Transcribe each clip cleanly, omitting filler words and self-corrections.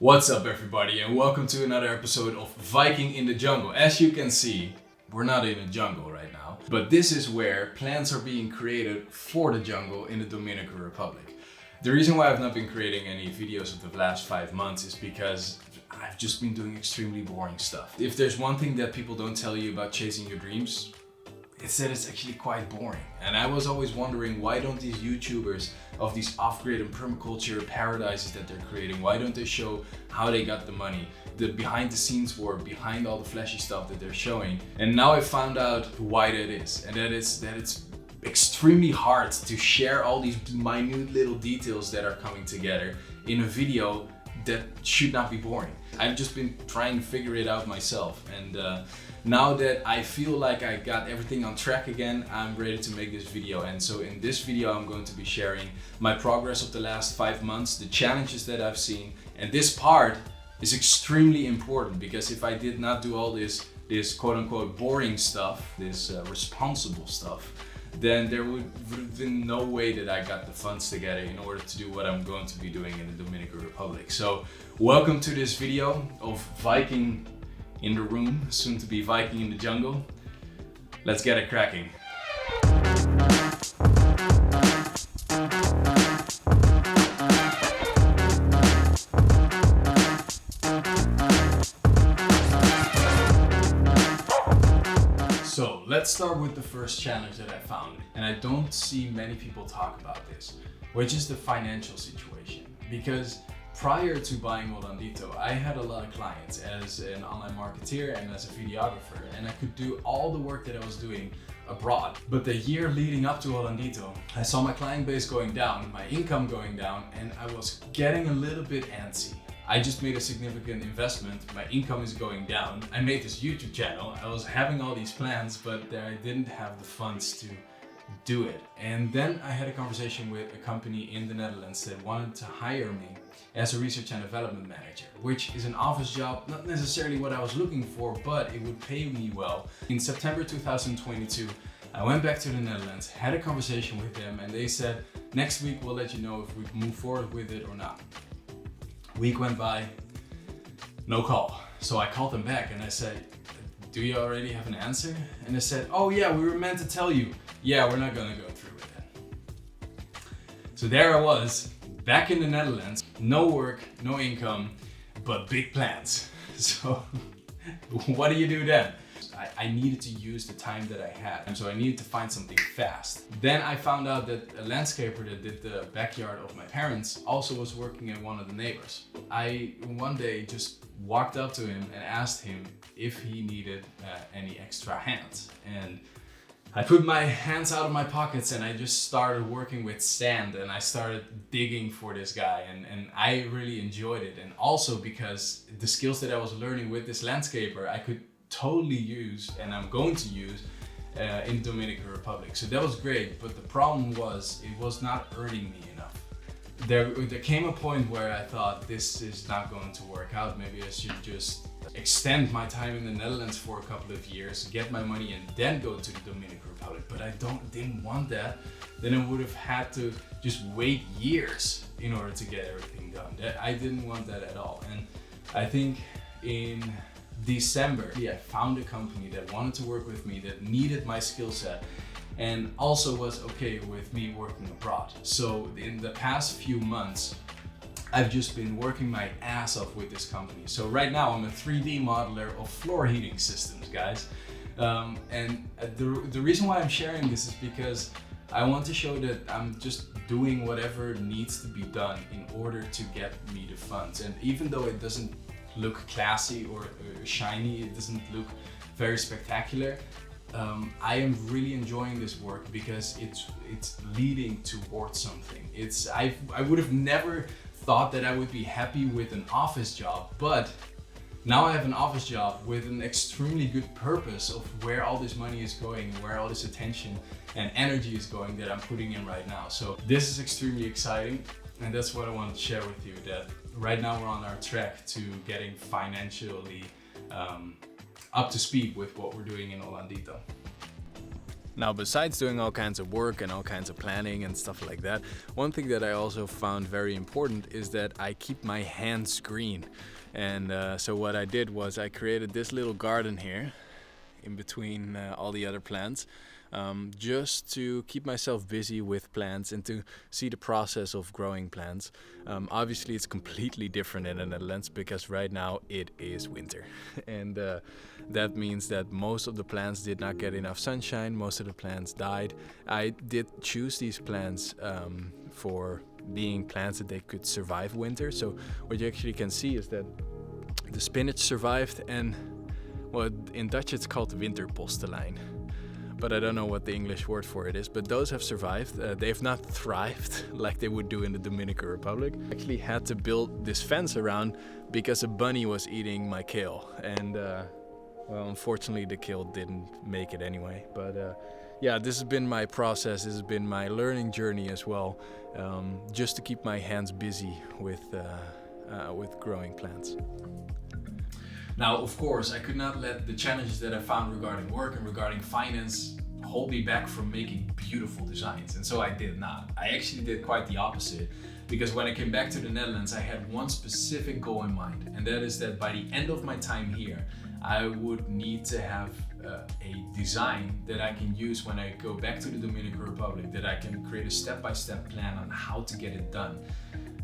What's up everybody, and welcome to another episode of Viking in the Jungle. As you can see, we're not in a jungle right now, but this is where plants are being created for the jungle in the Dominican Republic. The reason why I've not been creating any videos of the last 5 months is because I've just been doing extremely boring stuff. If there's one thing that people don't tell you about chasing your dreams, it's that it's actually quite boring. And I was always wondering, why don't these YouTubers of these off-grid and permaculture paradises that they're creating, why don't they show how they got the money, the behind the scenes work, behind all the flashy stuff that they're showing? And now I found out why that is, and that it's extremely hard to share all these minute little details that are coming together in a video that should not be boring. I've just been trying to figure it out myself, and now that I feel like I got everything on track again, I'm ready to make this video. And so in this video, I'm going to be sharing my progress of the last 5 months, the challenges that I've seen. And this part is extremely important because if I did not do all this quote unquote boring stuff, this responsible stuff, then there would have been no way that I got the funds together in order to do what I'm going to be doing in the Dominican Republic. So welcome to this video of Viking in the room, soon to be Viking in the jungle. Let's get it cracking. So let's start with the first challenge that I found, and I don't see many people talk about this, which is the financial situation. Because prior to buying Olandito, I had a lot of clients as an online marketeer and as a videographer, and I could do all the work that I was doing abroad. But the year leading up to Olandito, I saw my client base going down, my income going down, and I was getting a little bit antsy. I just made a significant investment, my income is going down. I made this YouTube channel, I was having all these plans, but I didn't have the funds to do it. And then I had a conversation with a company in the Netherlands that wanted to hire me as a research and development manager, which is an office job, not necessarily what I was looking for, but it would pay me well. In September 2022, I went back to the Netherlands, had a conversation with them, and they said, next week we'll let you know if we move forward with it or not. Week went by, no call. So I called them back and I said, do you already have an answer? And they said, oh yeah, we were meant to tell you. Yeah, we're not gonna go through with it. So there I was, back in the Netherlands, no work, no income, but big plans. So what do you do then? I needed to use the time that I had, and so I needed to find something fast. Then I found out that a landscaper that did the backyard of my parents also was working at one of the neighbors. I one day just walked up to him and asked him if he needed any extra hands. And I put my hands out of my pockets and I just started working with sand, and I started digging for this guy, and I really enjoyed it. And also because the skills that I was learning with this landscaper, I could totally use, and I'm going to use in Dominican Republic. So that was great, but the problem was it was not earning me enough. There came a point where I thought, this is not going to work out. Maybe I should just extend my time in the Netherlands for a couple of years, get my money, and then go to the Dominican Republic. But I didn't want that. Then I would have had to just wait years in order to get everything done. I didn't want that at all. And I think in December, I found a company that wanted to work with me, that needed my skill set, and also was okay with me working abroad. So in the past few months, I've just been working my ass off with this company. So right now I'm a 3D modeler of floor heating systems, guys. And the reason why I'm sharing this is because I want to show that I'm just doing whatever needs to be done in order to get me the funds. And even though it doesn't look classy or shiny, it doesn't look very spectacular, I am really enjoying this work because it's leading towards something. I would have never thought that I would be happy with an office job, but now I have an office job with an extremely good purpose of where all this money is going, where all this attention and energy is going that I'm putting in right now. So this is extremely exciting, and that's what I want to share with you, that right now we're on our track to getting financially up to speed with what we're doing in Olandito. Now, besides doing all kinds of work and all kinds of planning and stuff like that, one thing that I also found very important is that I keep my hands green. And so what I did was I created this little garden here in between all the other plants, just to keep myself busy with plants and to see the process of growing plants. Obviously it's completely different in the Netherlands because right now it is winter and that means that most of the plants did not get enough sunshine, most of the plants died. I did choose these plants for being plants that they could survive winter. So what you actually can see is that the spinach survived, and well, in Dutch it's called winterpostelijn, but I don't know what the English word for it is, but those have survived. They have not thrived like they would do in the Dominican Republic. I actually had to build this fence around because a bunny was eating my kale, and well, unfortunately the kale didn't make it anyway. But yeah, this has been my process, this has been my learning journey as well, just to keep my hands busy with growing plants. Now, of course, I could not let the challenges that I found regarding work and regarding finance hold me back from making beautiful designs. And so I did not. I actually did quite the opposite, because when I came back to the Netherlands, I had one specific goal in mind. And that is that by the end of my time here, I would need to have a design that I can use when I go back to the Dominican Republic, that I can create a step-by-step plan on how to get it done.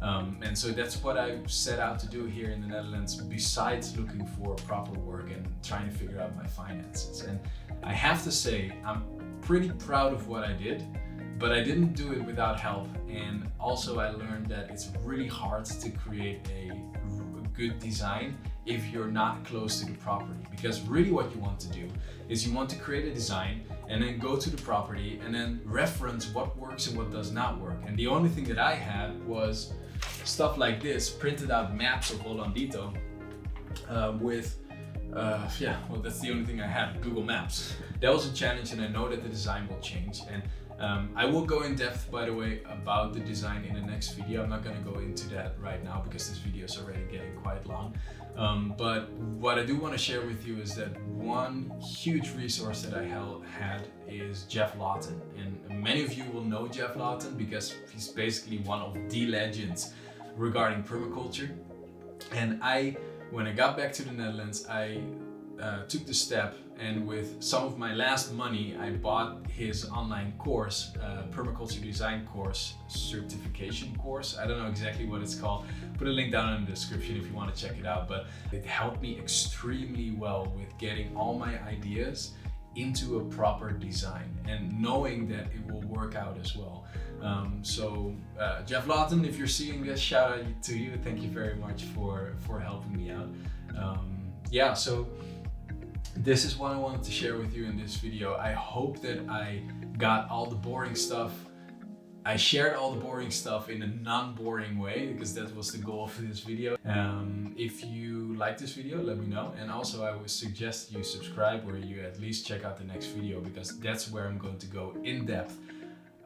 And so that's what I set out to do here in the Netherlands, besides looking for proper work and trying to figure out my finances. And I have to say, I'm pretty proud of what I did, but I didn't do it without help. And also I learned that it's really hard to create a good design if you're not close to the property. Because really what you want to do is you want to create a design and then go to the property and then reference what works and what does not work. And the only thing that I had was stuff like this, printed out maps of Hollandito with, yeah, well, that's the only thing I had, Google Maps. That was a challenge, and I know that the design will change. And I will go in depth, by the way, about the design in the next video. I'm not going to go into that right now because this video is already getting quite long. But what I do want to share with you is that one huge resource that I had is Jeff Lawton. And many of you will know Jeff Lawton because he's basically one of the legends regarding permaculture. And when I got back to the Netherlands, I took the step, and with some of my last money, I bought his online course, permaculture design course, certification course. I don't know exactly what it's called. Put a link down in the description if you want to check it out. But it helped me extremely well with getting all my ideas into a proper design and knowing that it will work out as well. Jeff Lawton, if you're seeing this, shout out to you. Thank you very much for helping me out. Yeah, so this is what I wanted to share with you in this video. I hope that I got all the boring stuff. I shared all the boring stuff in a non-boring way, because that was the goal for this video. If you like this video, let me know. And also I would suggest you subscribe, or you at least check out the next video, because that's where I'm going to go in depth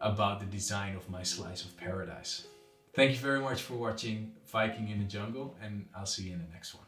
about the design of my slice of paradise. Thank you very much for watching Viking in the Jungle, and I'll see you in the next one.